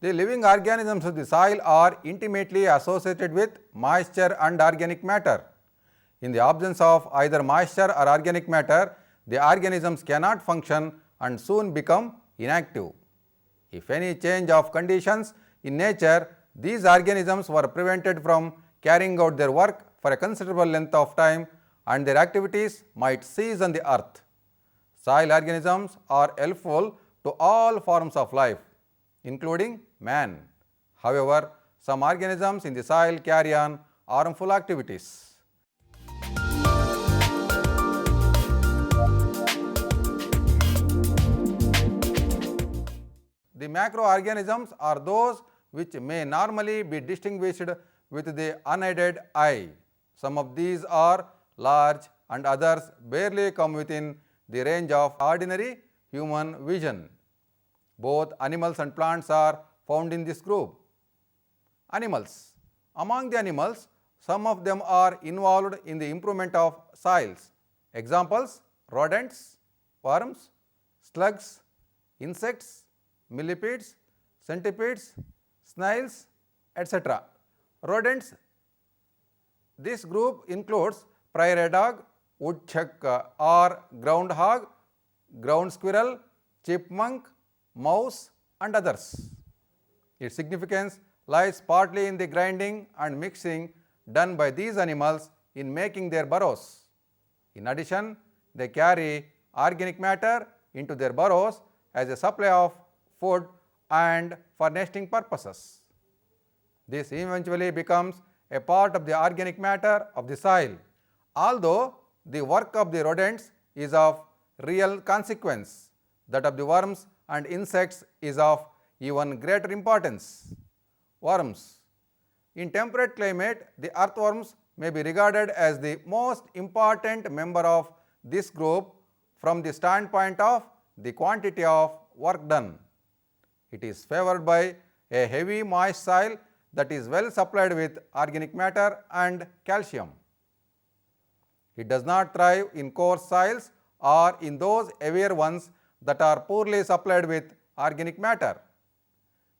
The living organisms of the soil are intimately associated with moisture and organic matter. In the absence of either moisture or organic matter, the organisms cannot function and soon become inactive. If any change of conditions in nature, these organisms were prevented from carrying out their work for a considerable length of time and their activities might cease on the earth. Soil organisms are helpful to all forms of life, including man. However, some organisms in the soil carry on harmful activities. The macroorganisms are those which may normally be distinguished with the unaided eye. Some of these are large and others barely come within the range of ordinary human vision. Both animals and plants are found in this group. Animals. Among the animals, some of them are involved in the improvement of soils. Examples: rodents, worms, slugs, insects, millipedes, centipedes, snails, etc. Rodents. This group includes prairie dog, woodchuck or groundhog, ground squirrel, chipmunk, mouse and others. Its significance lies partly in the grinding and mixing done by these animals in making their burrows. In addition, they carry organic matter into their burrows as a supply of food and for nesting purposes. This eventually becomes a part of the organic matter of the soil. Although the work of the rodents is of real consequence, that of the worms and insects is of even greater importance. Worms. In temperate climate, the earthworms may be regarded as the most important member of this group from the standpoint of the quantity of work done. It is favored by a heavy moist soil that is well supplied with organic matter and calcium. It does not thrive in coarse soils or in those heavier ones that are poorly supplied with organic matter.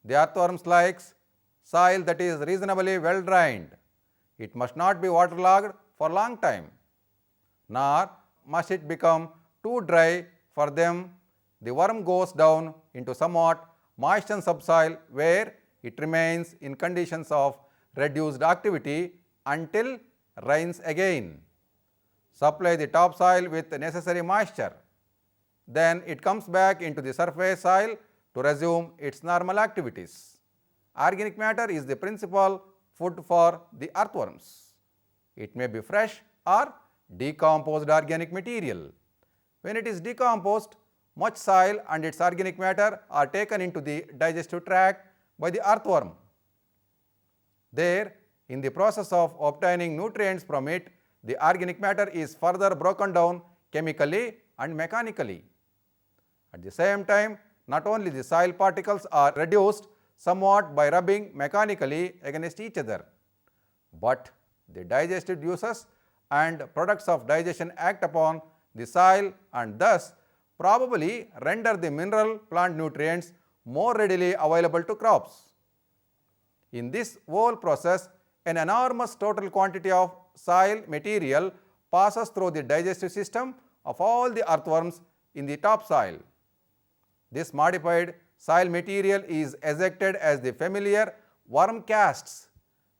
The earthworms likes soil that is reasonably well drained. It must not be waterlogged for a long time, nor must it become too dry for them. The worm goes down into somewhat moistened subsoil where it remains in conditions of reduced activity until rains again. Supply the topsoil with the necessary moisture. Then it comes back into the surface soil to resume its normal activities. Organic matter is the principal food for the earthworms. It may be fresh or decomposed organic material. When it is decomposed, much soil and its organic matter are taken into the digestive tract by the earthworm. There, in the process of obtaining nutrients from it, the organic matter is further broken down chemically and mechanically. At the same time, not only the soil particles are reduced somewhat by rubbing mechanically against each other, but the digestive juices and products of digestion act upon the soil and thus probably render the mineral plant nutrients more readily available to crops. In this whole process, an enormous total quantity of soil material passes through the digestive system of all the earthworms in the topsoil. This modified soil material is ejected as the familiar worm casts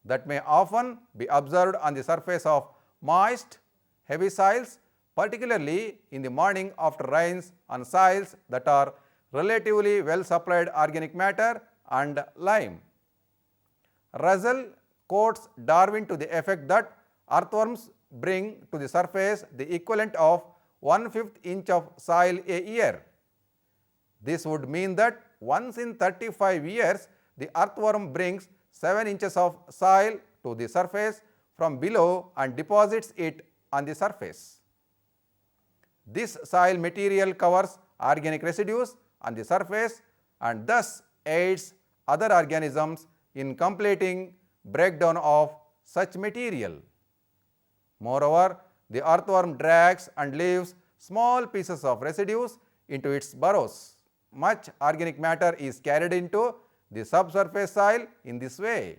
that may often be observed on the surface of moist, heavy soils, particularly in the morning after rains on soils that are relatively well supplied organic matter and lime. Russell quotes Darwin to the effect that earthworms bring to the surface the equivalent of 1/5 inch of soil a year. This would mean that once in 35 years, the earthworm brings 7 inches of soil to the surface from below and deposits it on the surface. This soil material covers organic residues on the surface and thus aids other organisms in completing breakdown of such material. Moreover, the earthworm drags and leaves small pieces of residues into its burrows. Much organic matter is carried into the subsurface soil in this way.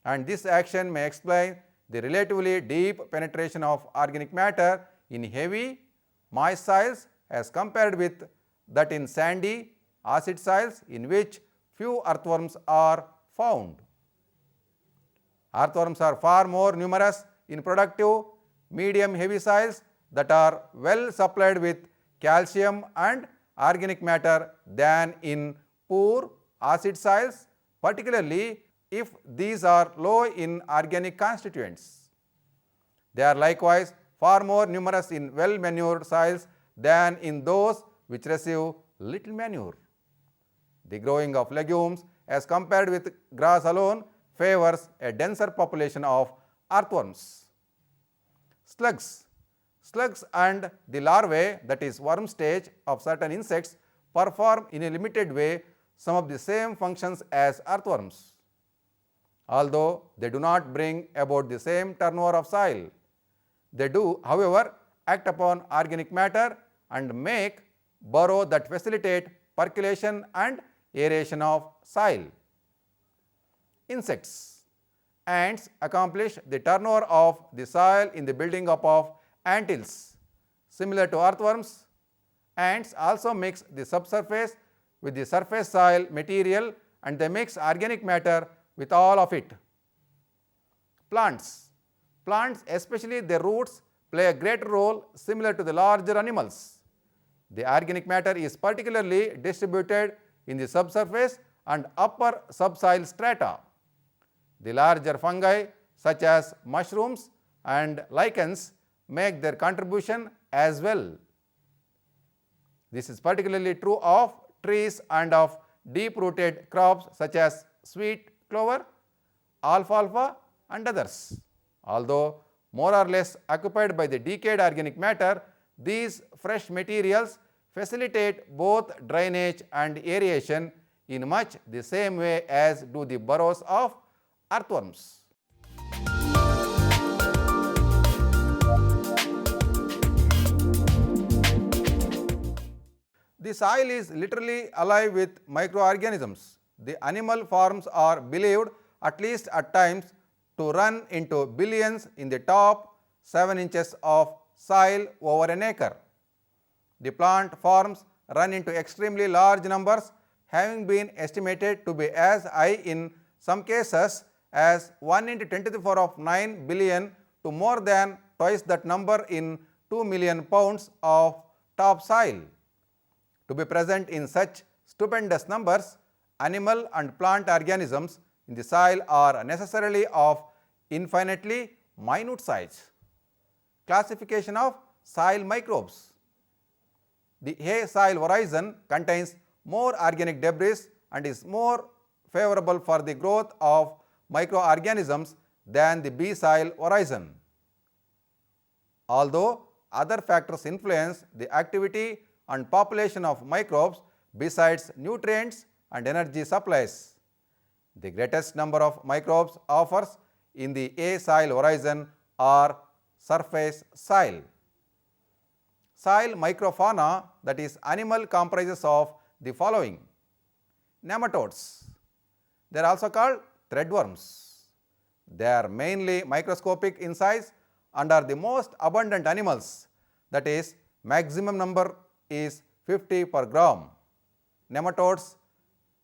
And this action may explain the relatively deep penetration of organic matter in heavy, moist soils as compared with that in sandy, acid soils in which few earthworms are found. Earthworms are far more numerous in productive, medium heavy soils that are well supplied with calcium and organic matter than in poor acid soils, particularly if these are low in organic constituents. They are likewise far more numerous in well manured soils than in those which receive little manure. The growing of legumes as compared with grass alone favors a denser population of earthworms. Slugs. Slugs and the larvae, that is worm stage of certain insects, perform in a limited way some of the same functions as earthworms, although they do not bring about the same turnover of soil. They do, however, act upon organic matter and make burrow that facilitate percolation and aeration of soil. Insects. Ants accomplish the turnover of the soil in the building up of ant hills. Similar to earthworms, ants also mix the subsurface with the surface soil material and they mix organic matter with all of it. Plants. Plants, especially their roots, play a greater role similar to the larger animals. The organic matter is particularly distributed in the subsurface and upper subsoil strata. The larger fungi such as mushrooms and lichens make their contribution as well. This is particularly true of trees and of deep-rooted crops such as sweet clover, alfalfa and others. Although more or less occupied by the decayed organic matter, these fresh materials facilitate both drainage and aeration in much the same way as do the burrows of earthworms. The soil is literally alive with microorganisms. The animal forms are believed, at least at times, to run into billions in the top 7 inches of soil over an acre. The plant forms run into extremely large numbers, having been estimated to be as high in some cases as 1 into 10 to the power of 9 billion to more than twice that number in 2 million pounds of topsoil. To be present in such stupendous numbers, animal and plant organisms in the soil are necessarily of infinitely minute size. Classification of soil microbes. The A soil horizon contains more organic debris and is more favorable for the growth of microorganisms than the B soil horizon. Although other factors influence the activity and population of microbes besides nutrients and energy supplies, the greatest number of microbes offers in the A soil horizon are surface soil. Soil microfauna, that is animal, comprises of the following: nematodes. They are also called threadworms. They are mainly microscopic in size and are the most abundant animals, that is maximum number is 50 per gram. Nematodes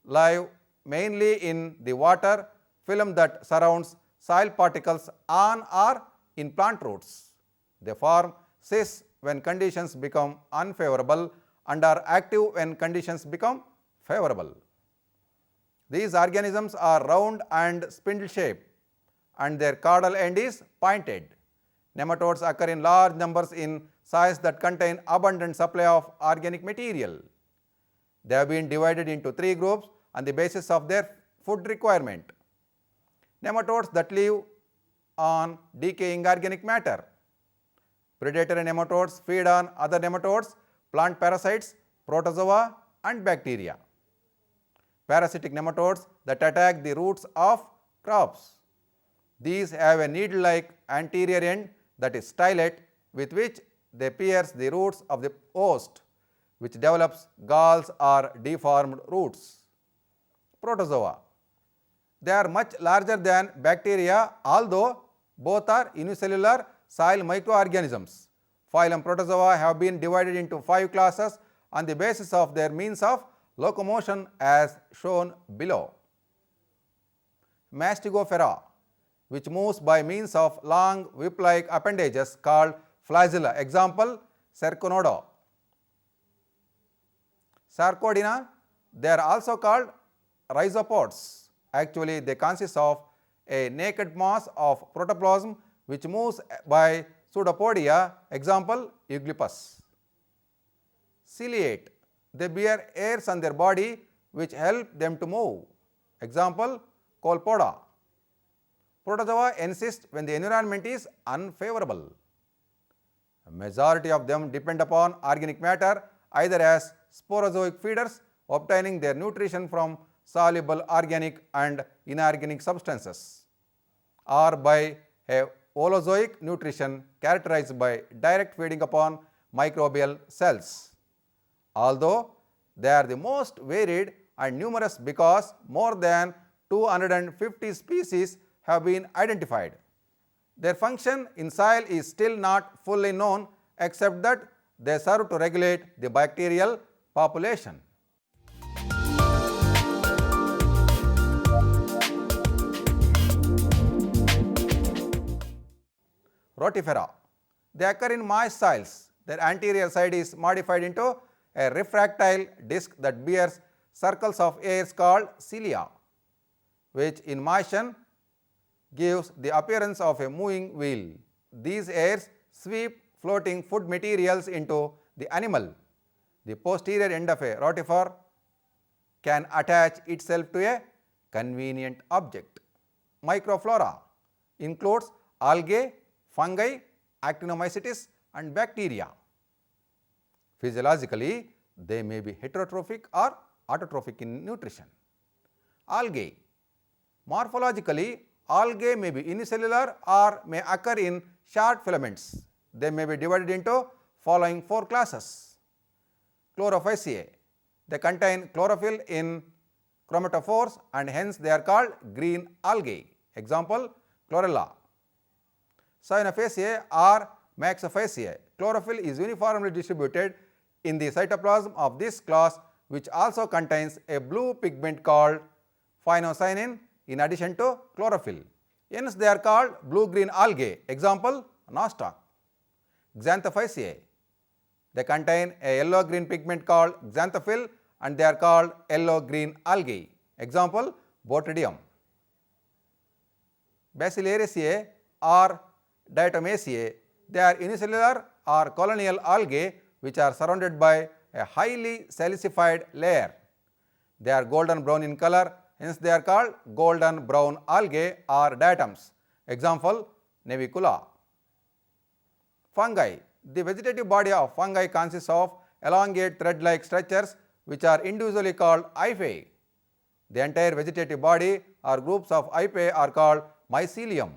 live mainly in the water film that surrounds soil particles on or in plant roots. They form cysts when conditions become unfavorable and are active when conditions become favorable. These organisms are round and spindle shaped and their caudal end is pointed. Nematodes occur in large numbers in soils that contain abundant supply of organic material. They have been divided into 3 groups on the basis of their food requirement. Nematodes that live on decaying organic matter. Predatory nematodes feed on other nematodes, plant parasites, protozoa and bacteria. Parasitic nematodes that attack the roots of crops. These have a needle-like anterior end that is stylet with which they pierce the roots of the host, which develops galls or deformed roots. protozoa. They are much larger than bacteria, although both are unicellular soil microorganisms. Phylum Protozoa have been divided into 5 classes on the basis of their means of locomotion as shown below. Mastigophera, which moves by means of long whip-like appendages called flagella. Example, Cerconoda. Sarcodina, they are also called rhizopods. Actually, they consist of a naked mass of protoplasm which moves by pseudopodia. Example, Euglipus. Ciliate, they bear hairs on their body which help them to move. Example, Colpoda. Protozoa exist when the environment is unfavorable. A majority of them depend upon organic matter either as sporozoic feeders, obtaining their nutrition from soluble organic and inorganic substances, or by a holozoic nutrition characterized by direct feeding upon microbial cells. Although they are the most varied and numerous because more than 250 species have been identified. Their function in soil is still not fully known, except that they serve to regulate the bacterial population. Rotifera, they occur in moist soils. Their anterior side is modified into a refractile disc that bears circles of hairs called cilia, which in motion gives the appearance of a moving wheel. These hairs sweep floating food materials into the animal. The posterior end of a rotifer can attach itself to a convenient object. Microflora includes algae, fungi, actinomycetes and bacteria. Physiologically, they may be heterotrophic or autotrophic in nutrition. Algae. Morphologically, algae may be unicellular or may occur in short filaments. They may be divided into following 4 classes. Chlorophyceae. They contain chlorophyll in chromatophores and hence they are called green algae. Example, chlorella. Cyanophaceae or Maxophaceae. Chlorophyll is uniformly distributed in the cytoplasm of this class, which also contains a blue pigment called phenocyanin in addition to chlorophyll. Hence they are called blue-green algae. Example, nostoc. Xanthophyceae. They contain a yellow-green pigment called xanthophyll and they are called yellow-green algae. Example, Botridium. Bacillariaceae or Diatomaceae. They are unicellular or colonial algae which are surrounded by a highly silicified layer. They are golden brown in color, hence they are called golden brown algae or diatoms. Example, Navicula. Fungi. The vegetative body of fungi consists of elongate thread-like structures which are individually called hyphae. The entire vegetative body or groups of hyphae are called mycelium.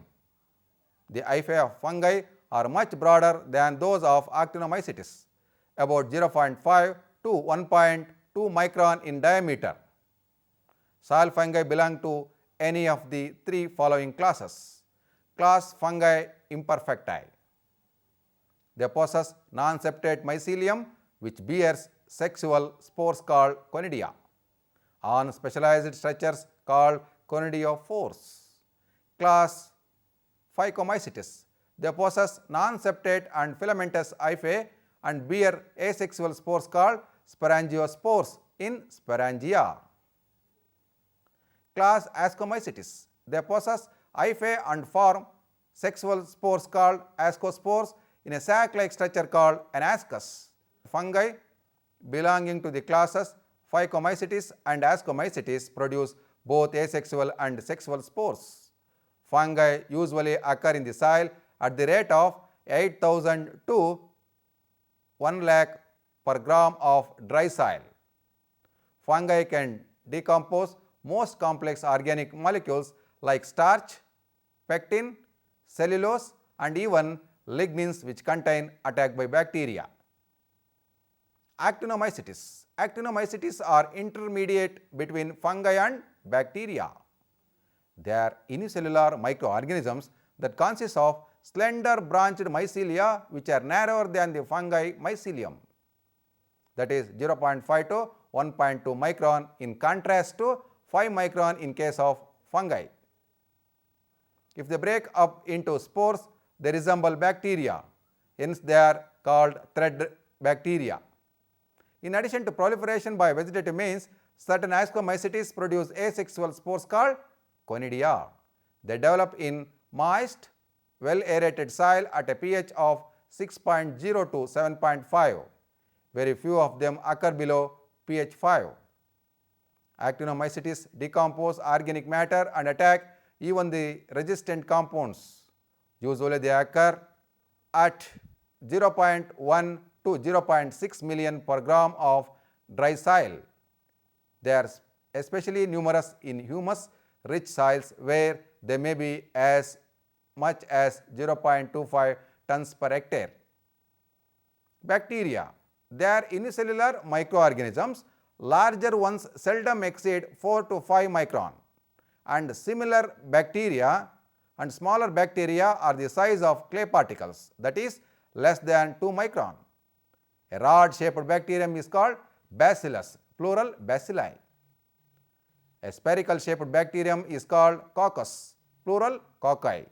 The hyphae of fungi are much broader than those of actinomycetes, about 0.5 to 1.2 micron in diameter. Soil fungi belong to any of the 3 following classes. Class Fungi Imperfecti. They possess non-septate mycelium which bears sexual spores called conidia on specialized structures called conidiophores. Class Phycomycetes. They possess non-septate and filamentous hyphae and bear asexual spores called sporangiospores in sporangia. Class Ascomycetes. They possess hyphae and form sexual spores called ascospores in a sac-like structure called an ascus. Fungi belonging to the classes Phycomycetes and Ascomycetes produce both asexual and sexual spores. Fungi usually occur in the soil at the rate of 8,000 to 1 lakh per gram of dry soil. Fungi can decompose most complex organic molecules like starch, pectin, cellulose and even lignins which contain attack by bacteria. Actinomycetes. Actinomycetes are intermediate between fungi and bacteria. They are unicellular microorganisms that consist of slender branched mycelia which are narrower than the fungi mycelium, that is 0.5 to 1.2 micron in contrast to 5 micron in case of fungi. If they break up into spores, they resemble bacteria, hence they are called thread bacteria. In addition to proliferation by vegetative means, certain ascomycetes produce asexual spores called conidia. They develop in moist, well aerated soil at a pH of 6.0 to 7.5. Very few of them occur below pH 5. Actinomycetes decompose organic matter and attack even the resistant compounds. Usually they occur at 0.1 to 0.6 million per gram of dry soil. They are especially numerous in humus-rich soils where they may be as much as 0.25 tons per hectare. Bacteria. They are unicellular microorganisms. Larger ones seldom exceed 4 to 5 micron, and similar bacteria and smaller bacteria are the size of clay particles, that is less than 2 micron. A rod-shaped bacterium is called bacillus, plural bacilli. A spherical-shaped bacterium is called coccus, plural cocci.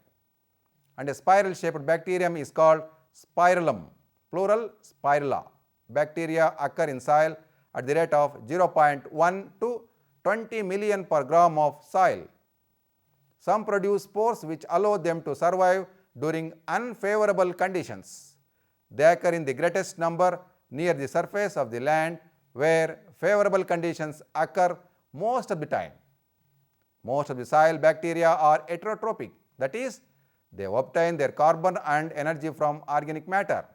And a spiral-shaped bacterium is called spirillum, plural spirilla. Bacteria occur in soil at the rate of 0.1 to 20 million per gram of soil. Some produce spores which allow them to survive during unfavorable conditions. They occur in the greatest number near the surface of the land where favorable conditions occur most of the time. Most of the soil bacteria are heterotrophic, that is, they obtain their carbon and energy from organic matter.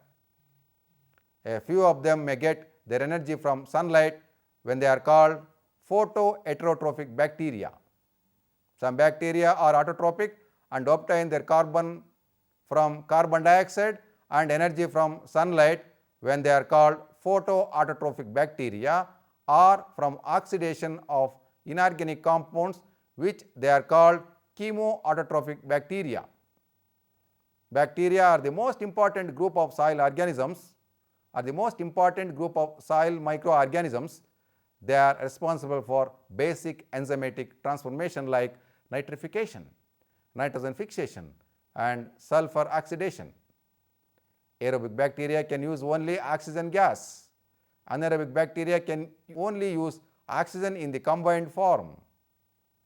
A few of them may get their energy from sunlight when they are called photoheterotrophic bacteria. Some bacteria are autotrophic and obtain their carbon from carbon dioxide and energy from sunlight when they are called photoautotrophic bacteria, or from oxidation of inorganic compounds which they are called chemoautotrophic bacteria. Bacteria are the most important group of soil organisms, microorganisms. They are responsible for basic enzymatic transformation like nitrification, nitrogen fixation and sulfur oxidation. Aerobic bacteria can use only oxygen gas. Anaerobic bacteria can only use oxygen in the combined form.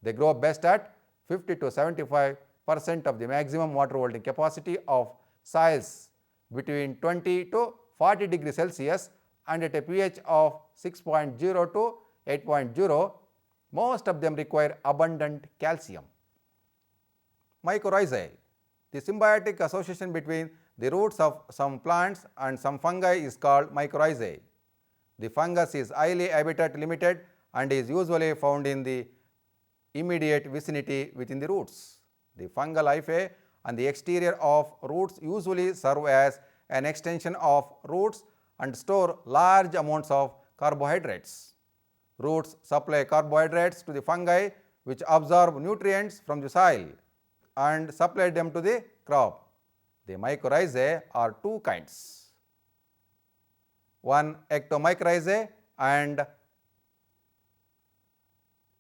They grow best at 50 to 75% of the maximum water holding capacity of soils between 20 to 40 degrees Celsius and at a pH of 6.0 to 8.0. Most of them require abundant calcium. Mycorrhizae. The symbiotic association between the roots of some plants and some fungi is called mycorrhizae. The fungus is highly habitat limited and is usually found in the immediate vicinity within the roots. The fungal hyphae on the exterior of roots usually serve as an extension of roots and store large amounts of carbohydrates. Roots supply carbohydrates to the fungi which absorb nutrients from the soil and supply them to the crop. The mycorrhizae are two kinds. One, ectomycorrhizae, and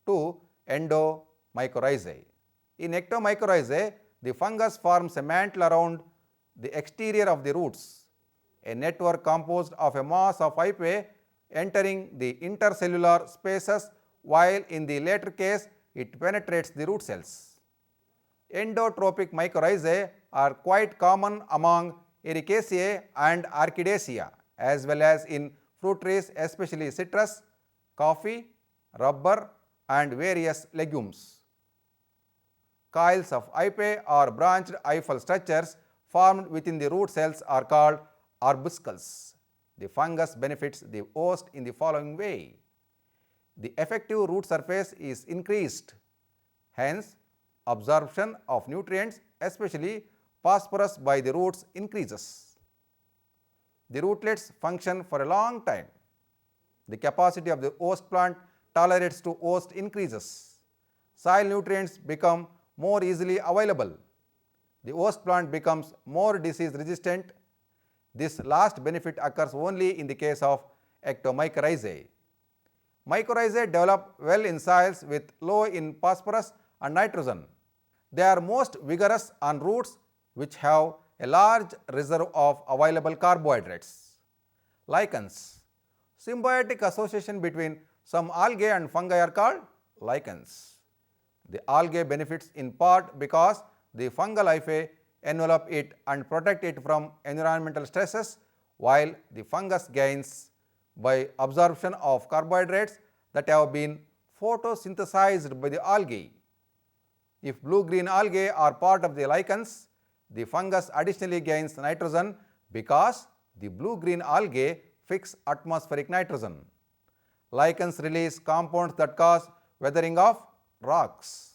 two, endomycorrhizae. In ectomycorrhizae, the fungus forms a mantle around the exterior of the roots, a network composed of a mass of hyphae entering the intercellular spaces, while in the latter case it penetrates the root cells. Endotrophic mycorrhizae are quite common among Ericaceae and Orchidaceae, as well as in fruit trees, especially citrus, coffee, rubber and various legumes. Coils of hyphae or branched hyphal structures formed within the root cells are called arbuscles. The fungus benefits the host in the following way. The effective root surface is increased, hence absorption of nutrients, especially phosphorus, by the roots increases. The rootlets function for a long time. The capacity of the host plant tolerates to host increases. soil nutrients become more easily available. The host plant becomes more disease resistant. This last benefit occurs only in the case of ectomycorrhizae. Mycorrhizae develop well in soils with low in phosphorus and nitrogen. They are most vigorous on roots which have a large reserve of available carbohydrates. Lichens. Symbiotic association between some algae and fungi are called lichens. The algae benefits in part because the fungal hyphae envelop it and protect it from environmental stresses, while the fungus gains by absorption of carbohydrates that have been photosynthesized by the algae. If blue-green algae are part of the lichens, the fungus additionally gains nitrogen because the blue-green algae fix atmospheric nitrogen. Lichens release compounds that cause weathering of rocks.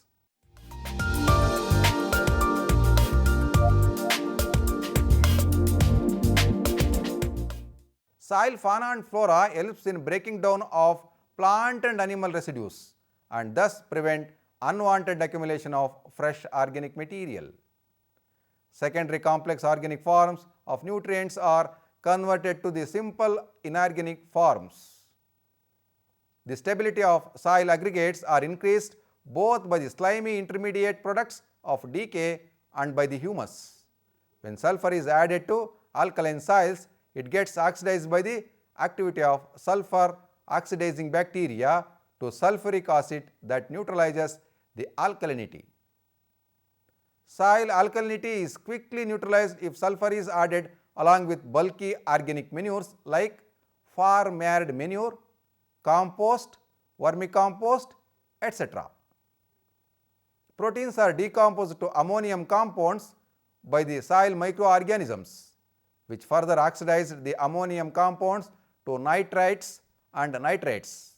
Soil fauna and flora helps in breaking down of plant and animal residues and thus prevent unwanted accumulation of fresh organic material. Secondary complex organic forms of nutrients are converted to the simple inorganic forms. The stability of soil aggregates are increased both by the slimy intermediate products of decay and by the humus. When sulfur is added to alkaline soils, it gets oxidized by the activity of sulfur oxidizing bacteria to sulfuric acid that neutralizes the alkalinity. Soil alkalinity is quickly neutralized if sulfur is added along with bulky organic manures like farmyard manure, compost, vermicompost, etc. Proteins are decomposed to ammonium compounds by the soil microorganisms, which further oxidize the ammonium compounds to nitrites and nitrates.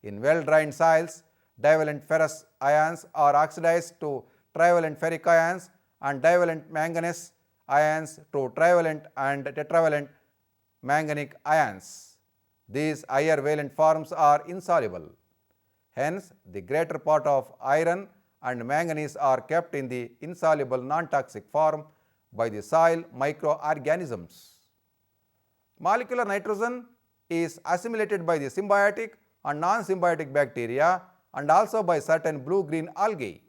In well-drained soils, divalent ferrous ions are oxidized to trivalent ferric ions and divalent manganese ions to trivalent and tetravalent manganic ions. These higher valent forms are insoluble. Hence, the greater part of iron and manganese are kept in the insoluble non-toxic form by the soil microorganisms. Molecular nitrogen is assimilated by the symbiotic and non-symbiotic bacteria and also by certain blue-green algae.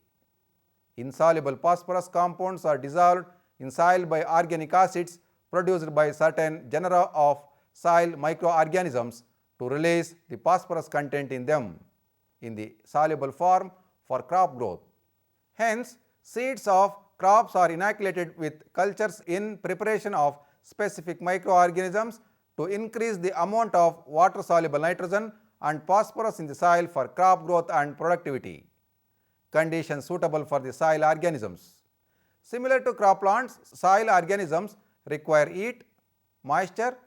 Insoluble phosphorus compounds are dissolved in soil by organic acids produced by certain genera of soil microorganisms to release the phosphorus content in them in the soluble form for crop growth. Hence, seeds of crops are inoculated with cultures in preparation of specific microorganisms to increase the amount of water-soluble nitrogen and phosphorus in the soil for crop growth and productivity, conditions suitable for the soil organisms. Similar to crop plants, soil organisms require heat, moisture,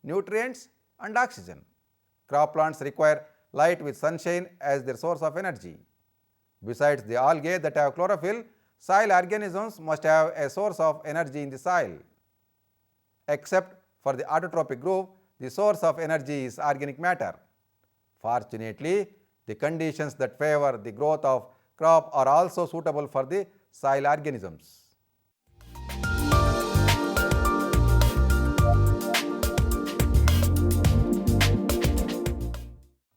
nutrients and oxygen. Crop plants require light with sunshine as their source of energy. Besides the algae that have chlorophyll, soil organisms must have a source of energy in the soil. Except for the autotrophic group, the source of energy is organic matter. Fortunately, the conditions that favor the growth of crop are also suitable for the soil organisms.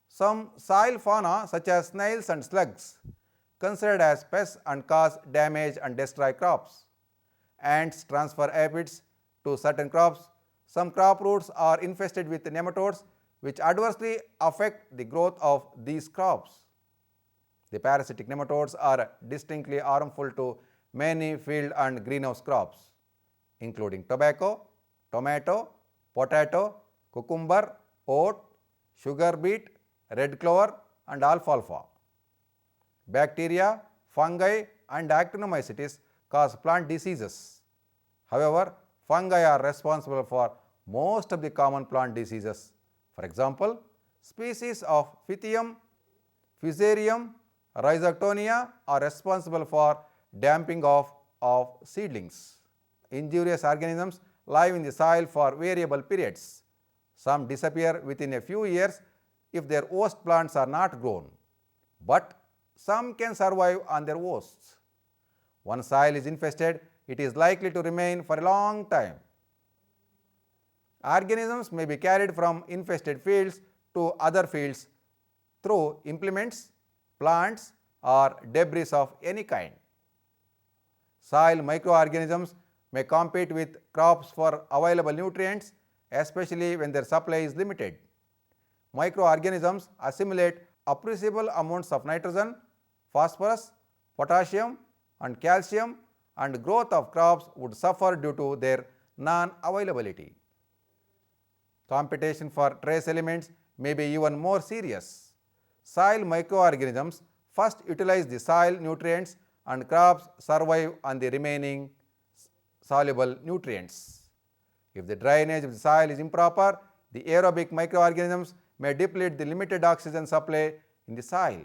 Some soil fauna such as snails and slugs considered as pests and cause damage and destroy crops. Ants transfer aphids to certain crops. Some crop roots are infested with nematodes which adversely affect the growth of these crops. The parasitic nematodes are distinctly harmful to many field and greenhouse crops, including tobacco, tomato, potato, cucumber, oat, sugar beet, red clover and alfalfa. Bacteria, fungi and actinomycetes cause plant diseases. However, fungi are responsible for most of the common plant diseases. For example, species of Pythium, Fusarium, Rhizoctonia are responsible for damping off of seedlings. Injurious organisms live in the soil for variable periods. Some disappear within a few years if their host plants are not grown, but some can survive on their hosts. Once soil is infested, it is likely to remain for a long time. Organisms may be carried from infested fields to other fields through implements, plants, or debris of any kind. Soil microorganisms may compete with crops for available nutrients, especially when their supply is limited. Microorganisms assimilate appreciable amounts of nitrogen, phosphorus, potassium, and calcium, and growth of crops would suffer due to their non-availability. Competition for trace elements may be even more serious. Soil microorganisms first utilize the soil nutrients and crops survive on the remaining soluble nutrients. If the drainage of the soil is improper, the aerobic microorganisms may deplete the limited oxygen supply in the soil.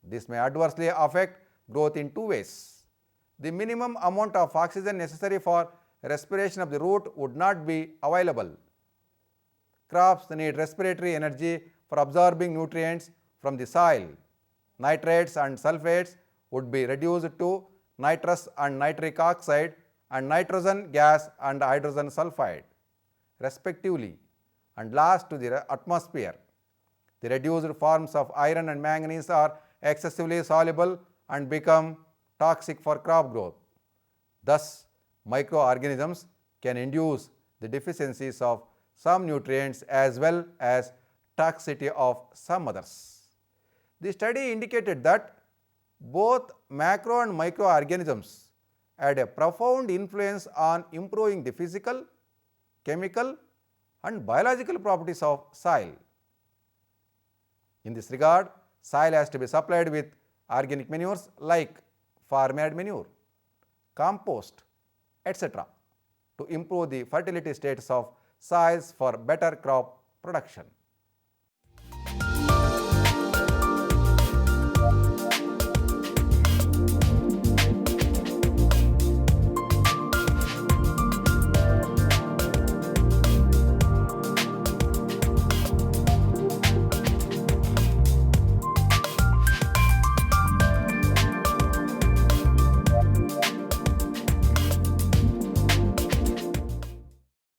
This may adversely affect growth in two ways. The minimum amount of oxygen necessary for respiration of the root would not be available. Crops need respiratory energy for absorbing nutrients from the soil. Nitrates and sulfates would be reduced to nitrous and nitric oxide and nitrogen gas and hydrogen sulfide, respectively, and lost to the atmosphere. The reduced forms of iron and manganese are excessively soluble and become toxic for crop growth. Thus, microorganisms can induce the deficiencies of some nutrients as well as toxicity of some others. The study indicated that both macro and microorganisms had a profound influence on improving the physical, chemical, and biological properties of soil. In this regard, soil has to be supplied with organic manures like farmyard manure, compost, etc. to improve the fertility status of soils for better crop production.